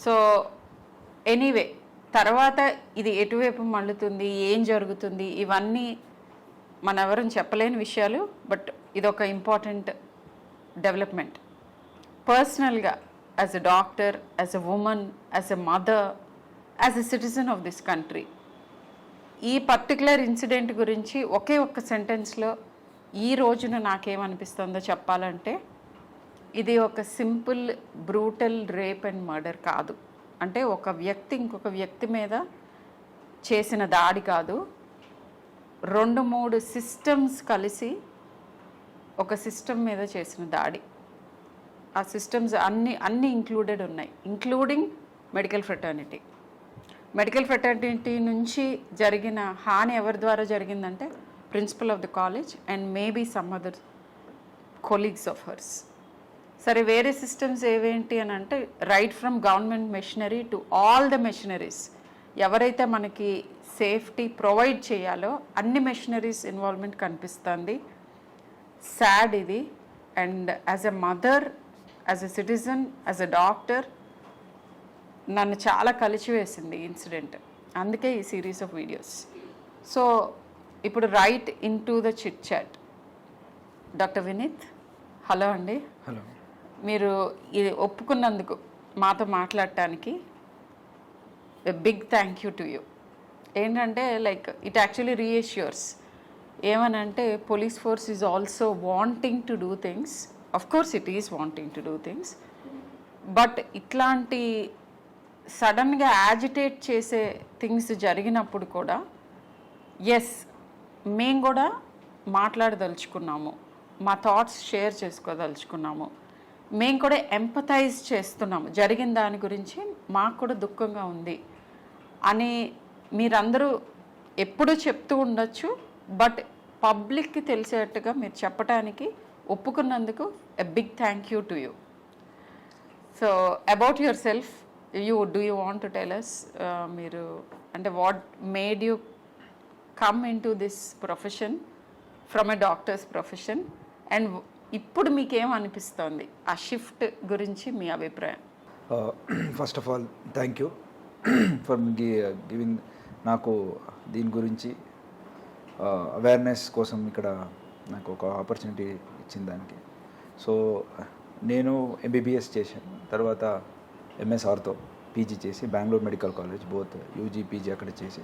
So anyway తర్వాత ఇది ఎటువైపు మళ్ళుతుంది, ఏం జరుగుతుంది, ఇవన్నీ మన ఎవరం చెప్పలేని విషయాలు. బట్ ఇదొక ఇంపార్టెంట్ డెవలప్మెంట్. పర్సనల్గా as a doctor, as a woman, as a mother, as a citizen of this country, ఈ పర్టికులర్ ఇన్సిడెంట్ గురించి ఒకే ఒక్క సెంటెన్స్లో ఈ రోజున నాకేమనిపిస్తుందో చెప్పాలంటే, ఇది ఒక simple brutal rape and murder కాదు. అంటే ఒక వ్యక్తి ఇంకొక వ్యక్తి మీద చేసిన దాడి కాదు, 2-3 సిస్టమ్స్ కలిసి ఒక సిస్టమ్ మీద చేసిన దాడి. ఆ సిస్టమ్స్ అన్నీ ఇంక్లూడెడ్ ఉన్నాయి, including medical fraternity. Medical fraternity నుంచి జరిగిన హాని ఎవరి ద్వారా జరిగిందంటే principal of the college and maybe some other colleagues of hers. సరే, వేరే సిస్టమ్స్ ఏవేంటి అని అంటే right from government machinery to all the machineries, ఎవరైతే మనకి సేఫ్టీ ప్రొవైడ్ చేయాలో అన్ని మెషినరీస్ ఇన్వాల్వ్మెంట్ కనిపిస్తుంది. సాడ్ ఇది. And as a mother, as a citizen, as a doctor నన్ను చాలా కలిచివేసింది ఈ ఇన్సిడెంట్. అందుకే ఈ సిరీస్ ఆఫ్ వీడియోస్. సో ఇప్పుడు right into the chit chat. Doctor Vineeth, hello అండి. హలో. మీరు ఇది ఒప్పుకున్నందుకు మాతో మాట్లాడటానికి big thank you to you. ఏంటంటే లైక్ ఇట్ యాక్చువల్లీ రీఎష్యూర్స్. ఏమనంటే police force is also wanting to do things. Of course it is wanting to do things, but ఇట్లాంటి సడన్గా యాజిటేట్ చేసే థింగ్స్ జరిగినప్పుడు కూడా ఎస్, మేము కూడా మాట్లాడదలుచుకున్నాము, మా థాట్స్ షేర్ చేసుకోదలుచుకున్నాము, మేము కూడా ఎంపథైజ్ చేస్తున్నాము, జరిగిన దాని గురించి మాకు కూడా దుఃఖంగా ఉంది అని మీరందరూ ఎప్పుడూ చెప్తూ ఉండొచ్చు. బట్ పబ్లిక్కి తెలిసేట్టుగా మీరు చెప్పడానికి ఒప్పుకున్నందుకు a big thank you to you. So about yourself, do you want to tell us, మీరు అంటే what made you come into this profession from a doctors profession, and ఇప్పుడు మీకేం అనిపిస్తోంది ఆ షిఫ్ట్ గురించి మీ అభిప్రాయం? First of all thank you for giving నాకు దీని గురించి అవేర్నెస్ కోసం ఇక్కడ నాకు ఒక ఆపర్చునిటీ ఇచ్చిన దానికి. సో నేను ఎంబీబీఎస్ చేశాను, తర్వాత ఎంఎస్ ఆర్థో పీజీ చేసి Bengaluru medical college both UG PG అక్కడ చేసి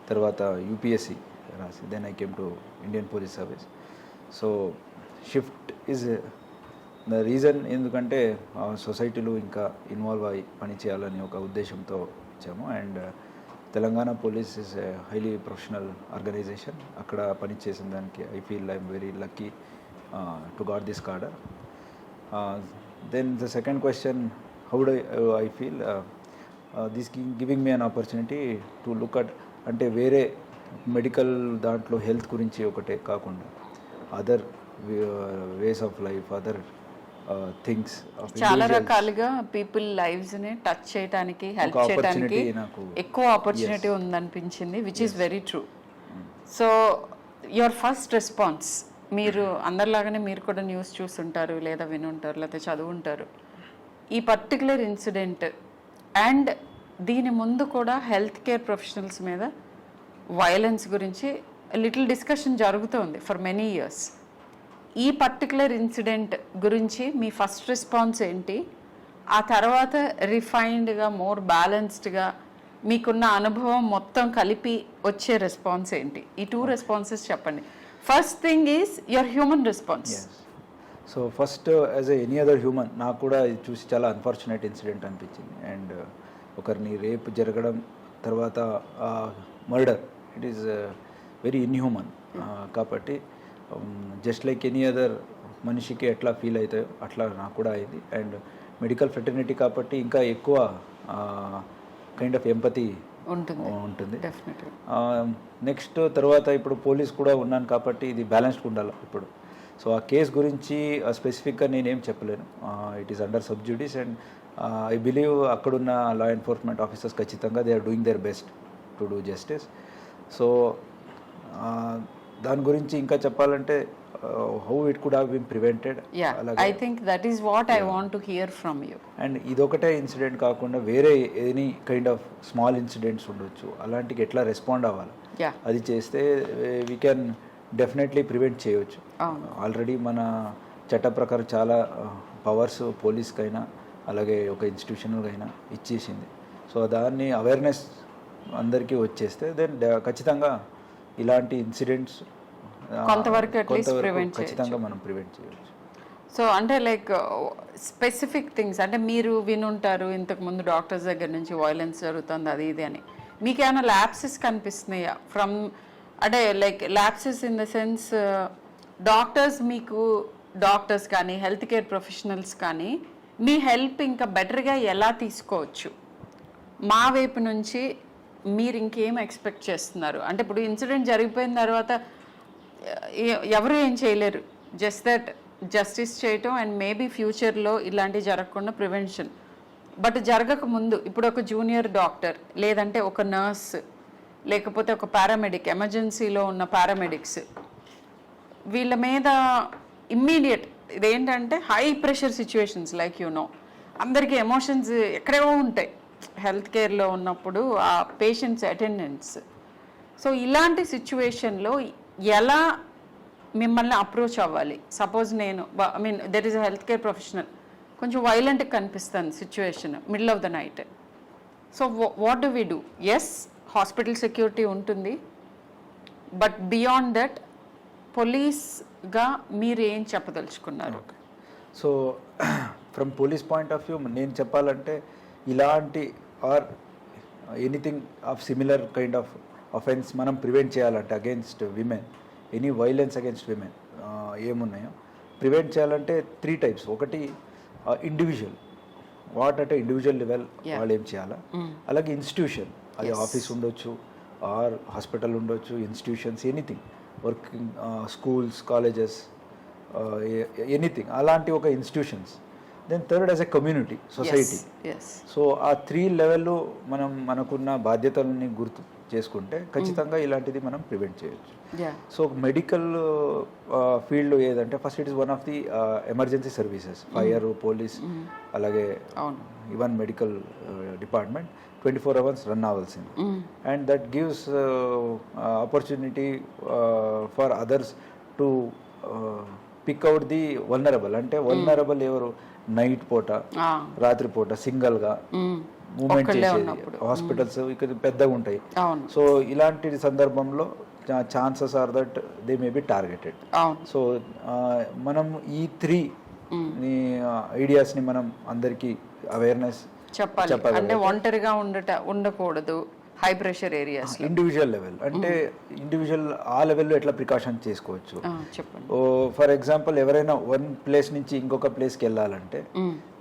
తర్వాత యూపీఎస్సి రాసి then I came to Indian police service. So shift is the reason, ఎందుకంటే సొసైటీలో ఇంకా ఇన్వాల్వ్ అయ్యి పని చేయాలని ఒక ఉద్దేశంతో వచ్చాము. And Telangana police is a highly professional organisation. అక్కడ పని చేసిన దానికి I feel I'm very lucky to got this cadre. Then the second question, how do I feel this giving me an opportunity to look at, అంటే వేరే medical దాంట్లో health గురించి ఒకటే కాకుండా other ways of life, other things, చాలా రకాలుగా people lives ని touch చేయడానికి, హెల్ప్ చేయడానికి ఎక్కువ ఆపర్చునిటీ ఉందనిపించింది, which is very true. So your first response, మీరు అందరిలాగానే మీరు కూడా న్యూస్ చూస్తుంటారు, లేదా వినుంటారు, లేదా చదువుంటారు. ఈ పర్టికులర్ ఇన్సిడెంట్ అండ్ దీని ముందు కూడా హెల్త్ కేర్ ప్రొఫెషనల్స్ మీద వైలెన్స్ గురించి లిటిల్ డిస్కషన్ జరుగుతోంది ఫర్ మెనీ ఇయర్స్. ఈ పర్టికులర్ ఇన్సిడెంట్ గురించి మీ ఫస్ట్ రెస్పాన్స్ ఏంటి? ఆ తర్వాత రిఫైన్డ్గా, మోర్ బ్యాలెన్స్డ్గా మీకున్న అనుభవం మొత్తం కలిపి వచ్చే రెస్పాన్స్ ఏంటి? ఈ 2 రెస్పాన్సెస్ చెప్పండి. First thing is your human response. So first, as any other human, నాకు కూడా ఇది చూసి చాలా అన్ఫార్చునేట్ ఇన్సిడెంట్ అనిపించింది. అండ్ ఒకరిని రేప్ జరగడం, తర్వాత murder, it is very inhuman. కాబట్టి జస్ట్ లైక్ ఎనీ అదర్ మనిషికి ఎట్లా ఫీల్ అవుతాయో అట్లా నాకు కూడా అయింది. అండ్ మెడికల్ ఫ్రెటర్నిటీ కాబట్టి ఇంకా ఎక్కువ కైండ్ ఆఫ్ ఎంపతి ఉంటుంది. నెక్స్ట్ తర్వాత ఇప్పుడు పోలీస్ కూడా ఉన్నాను కాబట్టి ఇది బ్యాలెన్స్డ్ ఉండాలి ఇప్పుడు. సో ఆ కేస్ గురించి స్పెసిఫిక్గా నేనేం చెప్పలేను. It is under sub judice and I believe అక్కడున్న లా ఎన్ఫోర్స్మెంట్ ఆఫీసర్స్ ఖచ్చితంగా they are doing their best to do justice. So దాని గురించి ఇంకా చెప్పాలంటే how it could have been prevented. I think that is what I want to hear from you. And ఇదొకటే incident కాకుండా వేరే any kind of small incidents ఉండొచ్చు, అలాంటికి ఎట్లా రెస్పాండ్ అవ్వాలి అది చేస్తే వీ కెన్ డెఫినెట్లీ ప్రివెంట్ చేయవచ్చు. ఆల్రెడీ మన చట్ట ప్రకారం చాలా పవర్స్ పోలీస్కైనా అలాగే ఒక ఇన్స్టిట్యూషన్కైనా ఇచ్చేసింది. సో దాన్ని అవేర్నెస్ అందరికీ వచ్చేస్తే దెన్ ఖచ్చితంగా ఇలాంటి ఇన్సిడెంట్స్ కొంతవరకు ఖచ్చితంగా మనం ప్రివెంట్ చేయవచ్చు. సో అంటే లైక్ స్పెసిఫిక్ థింగ్స్ అంటే మీరు వినుంటారు ఇంతకుముందు డాక్టర్స్ దగ్గర నుంచి వైలెన్స్ జరుగుతుంది అది ఇది అని, మీకు ఏమైనా ల్యాప్సెస్ కనిపిస్తున్నాయా ఫ్రమ్ అంటే like lapses in the sense doctors కానీ హెల్త్ కేర్ ప్రొఫెషనల్స్ కానీ మీ హెల్ప్ ఇంకా బెటర్గా ఎలా తీసుకోవచ్చు, మా వైపు నుంచి మీరు ఇంకేం ఎక్స్పెక్ట్ చేస్తున్నారు? అంటే ఇప్పుడు ఇన్సిడెంట్ జరిగిపోయిన తర్వాత ఎవరు ఏం చేయలేరు, జస్ట్ దట్ జస్టిస్ చేయటం అండ్ మేబీ ఫ్యూచర్లో ఇలాంటివి జరగకుండా ప్రివెన్షన్. బట్ జరగక ముందు ఇప్పుడు ఒక జూనియర్ డాక్టర్ లేదంటే ఒక నర్స్ లేకపోతే ఒక పారామెడిక్, ఎమర్జెన్సీలో ఉన్న పారామెడిక్స్, వీళ్ళ మీద ఇమ్మీడియట్ ఇదేంటంటే హై ప్రెషర్ సిచ్యువేషన్స్ లైక్ అందరికీ ఎమోషన్స్ ఎక్కడేవో ఉంటాయి హెల్త్ కేర్లో ఉన్నప్పుడు ఆ పేషెంట్స్ అటెండెన్స్. సో ఇలాంటి సిచ్యువేషన్లో ఎలా మిమ్మల్ని అప్రోచ్ అవ్వాలి? సపోజ్ నేను there is a health care professional, కొంచెం వైలెంట్గా కనిపిస్తాను situation middle of the night. So what do we do? Yes, hospital security ఉంటుంది, బట్ బియాండ్ దట్ పోలీస్గా మీరు ఏం చెప్పదలుచుకున్నారు? So from police point of view నేను చెప్పాలంటే ఇలాంటి or anything of similar kind of offence మనం ప్రివెంట్ చేయాలంటే against women, any violence against women ఏమున్నాయో ప్రివెంట్ చేయాలంటే 3 types. ఒకటి ఇండివిజువల్, వాట్ అంటే ఇండివిజువల్ లెవెల్ వాళ్ళు ఏం చేయాలా, అలాగే ఇన్స్టిట్యూషన్, అది ఆఫీస్ ఉండొచ్చు ఆర్ హాస్పిటల్ ఉండొచ్చు, institutions anything, working schools colleges anything, అలాంటి ఒక institutions. Then third as a community society. So ఆ 3 లెవెల్లో మనం మనకున్న బాధ్యతలని గుర్తు చేసుకుంటే ఖచ్చితంగా ఇలాంటిది మనం ప్రివెంట్ చేయొచ్చు. సో మెడికల్ ఫీల్డ్ ఏదంటే first it is one of the emergency services, fire, police, అలాగే even medical department 24 hours run అవ్వాల్సింది. And that gives opportunity for others to pick out the vulnerable. అంటే వల్నరబుల్ ఎవరు? Night పూట, రాత్రి పూట సింగల్గా moment చేసేది, hospitals ఇక్కడ పెద్దగా ఉంటాయి. సో ఇలాంటి సందర్భంలో chances are that they may be targeted. So మనం ఈ 3 ఐడియాస్ని మనం అందరికీ అవేర్నెస్ చెప్పాలి. అంటే ఒంటరిగా ఉండకూడదు high pressure areas. Individual level అంటే ఇండివిజువల్ ఆ లెవెల్లో ఎట్లా ప్రికాషన్ చేసుకోవచ్చు. చెప్పండి. ఫర్ ఎగ్జాంపుల్ ఎవరైనా వన్ ప్లేస్ నుంచి ఇంకొక ప్లేస్కి వెళ్ళాలంటే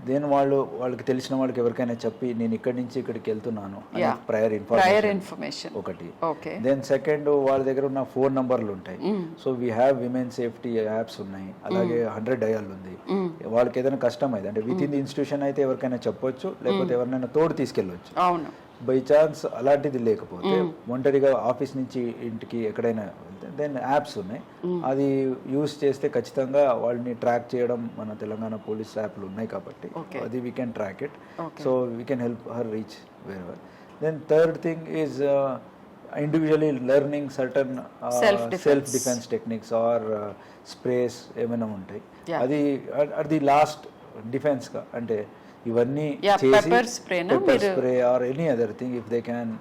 దెన్ వాళ్ళకి తెలిసిన వాళ్ళకి ఎవరికైనా చెప్పి నేను ఇక్కడి నుంచి ఇక్కడికి వెళ్తున్నాను ప్రయర్ ఇన్ఫర్మేషన్ ఒకటి. దెన్ సెకండ్ వాళ్ళ దగ్గర ఉన్న ఫోన్ నంబర్లు ఉంటాయి. So we have women safety apps ఉన్నాయి, అలాగే 100 డయల్ ఉంది. వాళ్ళకి ఏదైనా కష్టం అయితే అంటే విత్ ఇన్ ది ఇన్స్టిట్యూషన్ అయితే ఎవరికైనా చెప్పొచ్చు, లేకపోతే ఎవరినైనా తోడు తీసుకెళ్ళవచ్చు. బై ఛాన్స్ అలాంటిది లేకపోతే ఒంటరిగా ఆఫీస్ నుంచి ఇంటికి ఎక్కడైనా వెళ్తే దెన్ యాప్స్ ఉన్నాయి, అది యూస్ చేస్తే ఖచ్చితంగా వాళ్ళని ట్రాక్ చేయడం మన తెలంగాణ పోలీస్ యాప్లు ఉన్నాయి కాబట్టి అది we can track it. So we can help her reach where. Then third thing is individually learning certain self defence techniques or sprays ఏమైనా ఉంటాయి, అది అది లాస్ట్ డిఫెన్స్గా. అంటే ఇవన్నీ pepper spray or any other thing if they can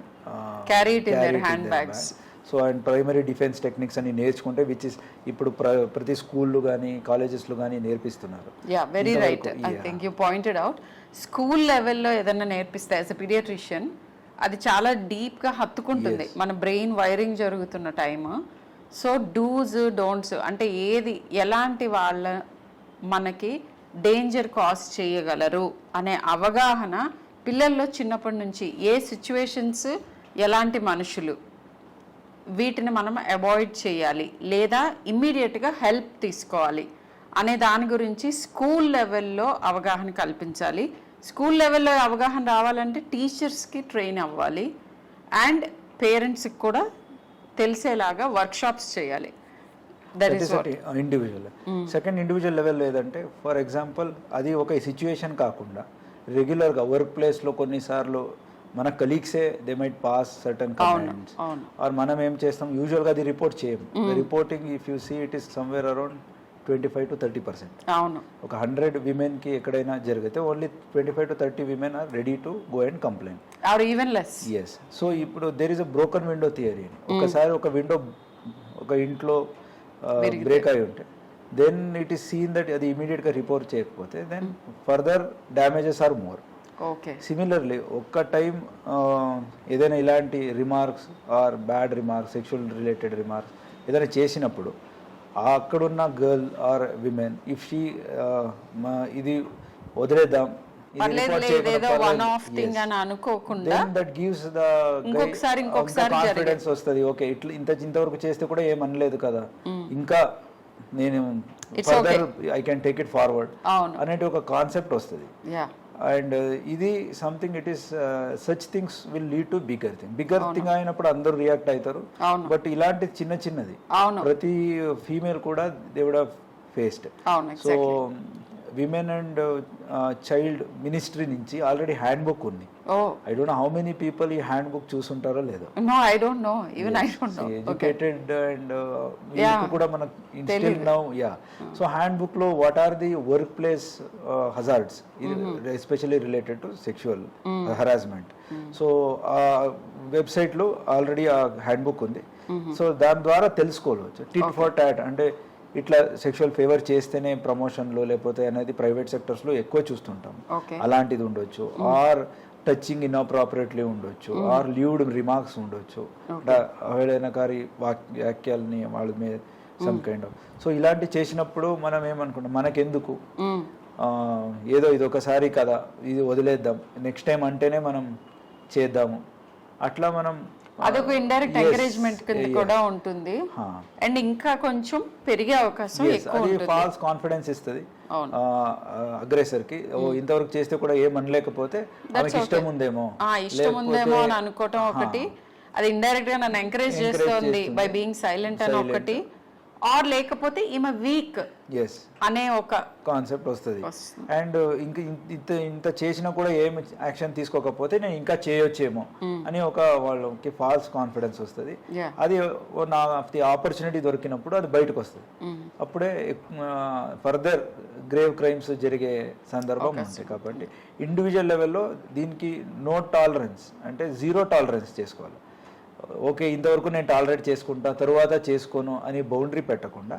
carry it in their hand bags. So and primary defence techniques అని నేర్చుకుంటే which is ఇప్పుడు ప్రతి స్కూళ్ళు కానీ కాలేజెస్లో కానీ నేర్పిస్తున్నారు. Very right. I think you pointed out. School లెవెల్లో ఏదైనా నేర్పిస్తే యాజ్ ఎ పీడియాట్రిషియన్ అది చాలా డీప్గా హత్తుకుంటుంది మన బ్రెయిన్ వైరింగ్ జరుగుతున్న టైమ్. సో డూస్ డోంట్స్ అంటే ఏది ఎలాంటి వాళ్ళ మనకి డేంజర్ కాజ్ చేయగలరు అనే అవగాహన పిల్లల్లో చిన్నప్పటి నుంచి, ఏ సిచ్యువేషన్స్ ఎలాంటి మనుషులు వీటిని మనం అవాయిడ్ చేయాలి లేదా ఇమ్మీడియట్గా హెల్ప్ తీసుకోవాలి అనే దాని గురించి స్కూల్ లెవెల్లో అవగాహన కల్పించాలి. స్కూల్ లెవెల్లో అవగాహన రావాలంటే టీచర్స్కి ట్రైన్ అవ్వాలి అండ్ పేరెంట్స్కి కూడా తెలిసేలాగా వర్క్షాప్స్ చేయాలి. That is what. Individual. Second individual level ఏదంటే ఫర్ ఎగ్జాంపుల్ అది ఒక సిచ్యువేషన్ కాకుండా రెగ్యులర్గా వర్క్ ప్లేస్లో కొన్నిసార్లు మన కలీగ్సే they might pass certain comments or మనం ఏం చేస్తాం యూజువల్గా అది రిపోర్ట్ చేయం. Reporting if you see it is somewhere around 25 to 30%. అవును. ఒక 100 విమెన్కి ఎక్కడైనా జరిగితే only 25 to 30 women are ready to go and complaint or even less. Yes. So ఇప్పుడు there is a broken window theory. ఒకసారి ఒక విండో ఒక ఇంట్లో బ్రేక్ అయి ఉంటే then it is seen that అది ఇమీడియట్గా రిపోర్ట్ చేయకపోతే then further damages or more. Okay. Similarly ఒక్క టైం ఏదైనా ఇలాంటి remarks or bad remarks sexual related remarks ఏదైనా చేసినప్పుడు అక్కడున్న girl or women if she ఇది వదిలేద్దాం కాన్ఫిడెన్స్ వస్తుంది. ఓకే ఇట్లా ఇంతవరకు చేస్తే కూడా ఏమనలేదు కదా, ఇంకా నేను further I can take it forward అనేది ఒక కాన్సెప్ట్ వస్తుంది. అండ్ ఇది something it is such things will lead to bigger thing అయినప్పుడు అందరూ రియాక్ట్ అవుతారు. బట్ ఇలాంటి చిన్నది ప్రతి ఫీమేల్ కూడా they would have faced. So women and child ministry నుంచి ఆల్రెడీ హ్యాండ్ బుక్ ఉంది. I don't know how many people ఈ హ్యాండ్ బుక్ చూసుంటారో లేదో. No I don't know, even I don't know. Educated and కూడా మనకు instil now so handbook లో what are the workplace hazards especially related to sexual harassment. So ఆ website లో already ఆ handbook ఉంది. So దాని ద్వారా తెలుసుకోవచ్చు. టిట్ ఫర్ టాట్ అంటే ఇట్లా సెక్షువల్ ఫేవర్ చేస్తేనే ప్రమోషన్లో లేకపోతే అనేది ప్రైవేట్ సెక్టర్స్లో ఎక్కువ చూస్తుంటాం. అలాంటిది ఉండొచ్చు. ఆర్ టచింగ్ ఇన్అప్రాపరేట్లీ ఉండొచ్చు. ఆర్ లీవ్డ్ రిమార్క్స్ ఉండొచ్చు. అవహేళనకారి వాక్యాలని వాళ్ళ మీద సమ్ కైండ్ ఆఫ్. సో ఇలాంటి చేసినప్పుడు మనం ఏమనుకుంటాం మనకెందుకు ఏదో ఇది ఒకసారి కదా ఇది వదిలేద్దాం నెక్స్ట్ టైం అంటేనే మనం చేద్దాము అట్లా మనం అదొక ఇండైరెక్ట్ ఎంకరేజ్మెంట్ కింద కూడా ఉంటుంది. అండ్ ఇంకా కొంచెం పెరిగే అవకాశం ఎక్కువ ఉంటుంది. ఫాల్స్ కాన్ఫిడెన్స్ ఇస్తుంది అగ్రెసర్ కి. ఇంతవరకు చేస్తే కూడా ఏమనలేకపోతే ఇష్టం ఉందేమో అని అనుకోవటం ఒకటి. అది ఇండైరెక్ట్ గా నన్ను ఎంకరేజ్ చేస్తుంది బై బీయింగ్ సైలెంట్ అని ఒకటి. ఆర్ లేకపోతే ఈమె వీక్ అనే ఒక కాన్సెప్ట్ వస్తుంది. అండ్ ఇంకా ఇంత చేసినా కూడా ఏమి యాక్షన్ తీసుకోకపోతే నేను ఇంకా చేయొచ్చేమో అని ఒక వాళ్ళకి ఫాల్స్ కాన్ఫిడెన్స్ వస్తుంది. అది నా ఆపర్చునిటీ దొరికినప్పుడు అది బయటకు వస్తుంది. అప్పుడే ఫర్దర్ గ్రేవ్ క్రైమ్స్ జరిగే సందర్భం ఉంది. కాబట్టి ఇండివిజువల్ లెవెల్లో దీనికి నో టాలరెన్స్ అంటే జీరో టాలరెన్స్ చేసుకోవాలి. ఓకే ఇంతవరకు నేను టాలరేట్ చేసుకుంటా తరువాత చేసుకోను అని బౌండరీ పెట్టకుండా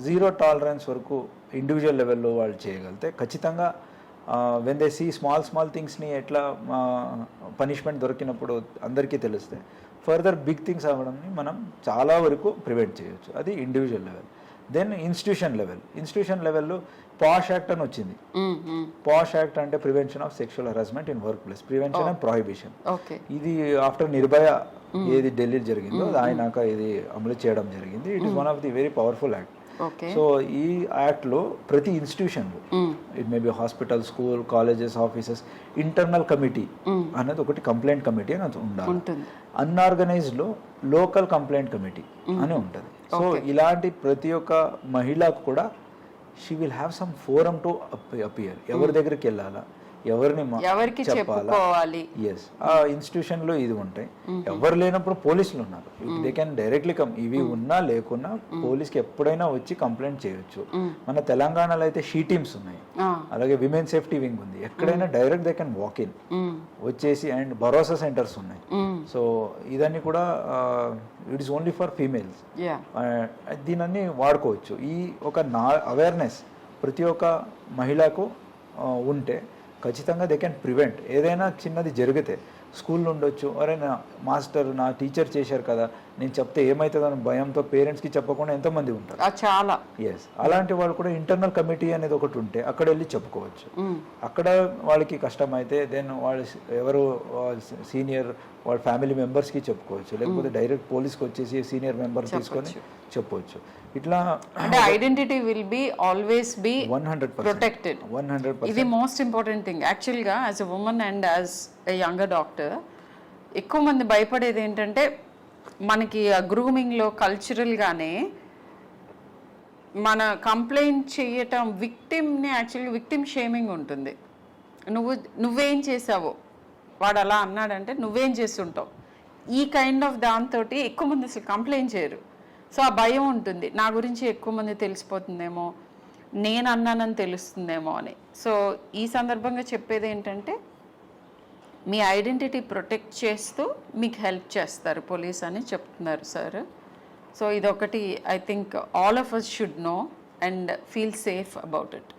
జీరో టాలరెన్స్ వరకు ఇండివిజువల్ లెవెల్లో వాళ్ళు చేయగలిగితే ఖచ్చితంగా వెన్ దే సీ స్మాల్ థింగ్స్ని ఎట్లా పనిష్మెంట్ దొరికినప్పుడు అందరికీ తెలిస్తే ఫర్దర్ బిగ్ థింగ్స్ అవ్వడంని మనం చాలా వరకు ప్రివెంట్ చేయొచ్చు. అది ఇండివిజువల్ లెవెల్. దెన్ ఇన్స్టిట్యూషన్ లెవెల్లో పాష్ యాక్ట్ అని వచ్చింది. పాష్ యాక్ట్ అంటే prevention of sexual harassment in work place, prevention and prohibition. ఇది ఆఫ్టర్ నిర్భయ ఏది ఢిల్లీ జరిగిందో ఆయనాక ఇది అమలు చేయడం జరిగింది. It is one of the very powerful act. So ఈ యాక్ట్ లో ప్రతి ఇన్స్టిట్యూషన్ లో it may be hospital school colleges offices internal committee అనేది ఒకటి కంప్లైంట్ కమిటీ అని ఉండాలి. అన్ఆర్గనైజ్డ్ లో లోకల్ కంప్లైంట్ కమిటీ అని ఉంటుంది. సో ఇలాంటి ప్రతి ఒక్క మహిళకు కూడా she will have some forum to appear. ఎవరి దగ్గరికి వెళ్ళాలా ఎవరికి చెప్పాలి. ఎస్ ఆ ఇన్స్టిట్యూషన్ లో ఇది ఉంటాయి. ఎవరు లేనప్పుడు పోలీసులు ఉన్నారు. They can directly come. ఇవి ఉన్నా లేకున్నా పోలీస్కి ఎప్పుడైనా వచ్చి కంప్లైంట్ చేయొచ్చు. మన తెలంగాణలో అయితే షీ టీమ్స్ ఉన్నాయి. అలాగే విమెన్ సేఫ్టీ వింగ్ ఉంది. ఎక్కడైనా direct they can walk in వచ్చేసి. అండ్ భరోసా సెంటర్స్ ఉన్నాయి. సో ఇదన్నీ కూడా it is only for females. దీనన్నీ వాడుకోవచ్చు. ఈ ఒక అవేర్నెస్ ప్రతి ఒక్క మహిళకు ఉంటే ఖచ్చితంగా దే కెన్ ప్రివెంట్. ఏదైనా చిన్నది జరిగితే స్కూల్లో ఉండొచ్చు, ఎవరైనా మాస్టర్ నా టీచర్ చేశారు కదా నేను చెప్తే ఏమవుతుందని భయంతో పేరెంట్స్కి చెప్పకుండా ఎంతోమంది ఉంటారు చాలా. ఎస్ అలాంటి వాళ్ళు కూడా ఇంటర్నల్ కమిటీ అనేది ఒకటి ఉంటే అక్కడ వెళ్ళి చెప్పుకోవచ్చు. అక్కడ వాళ్ళకి కష్టమైతే దెన్ వాళ్ళు ఎవరు సీనియర్ వాళ్ళ ఫ్యామిలీ మెంబర్స్కి చెప్పుకోవచ్చు. లేకపోతే డైరెక్ట్ పోలీస్కి వచ్చేసి సీనియర్ మెంబర్ తీసుకొని చెప్పవచ్చు. ఇట్లా అంటే identity will be always be 100% protected. 100%. ఇది మోస్ట్ ఇంపార్టెంట్ థింగ్ యాక్చువల్గా as a women and as a younger doctor. ఎక్కువ మంది భయపడేది ఏంటంటే మనకి గ్రూమింగ్లో కల్చరల్గానే మన కంప్లైంట్ చేయటం విక్టిమ్ని యాక్చువల్గా విక్టిమ్ షేమింగ్ ఉంటుంది. నువ్వేం చేసావో, వాడు అలా అన్నాడంటే నువ్వేం చేస్తుంటావు, ఈ కైండ్ ఆఫ్ దాంతో ఎక్కువ మంది అసలు కంప్లైంట్ చేయరు. సో ఆ భయం ఉంటుంది, నా గురించి ఎక్కువ మంది తెలిసిపోతుందేమో, నేను అన్నానని తెలుస్తుందేమో అని. సో ఈ సందర్భంగా చెప్పేది ఏంటంటే, మీ ఐడెంటిటీ ప్రొటెక్ట్ చేస్తూ మీకు హెల్ప్ చేస్తారు పోలీస్ అని చెప్తున్నారు సార్. సో ఇదొకటి I think all of us should know and feel safe about it.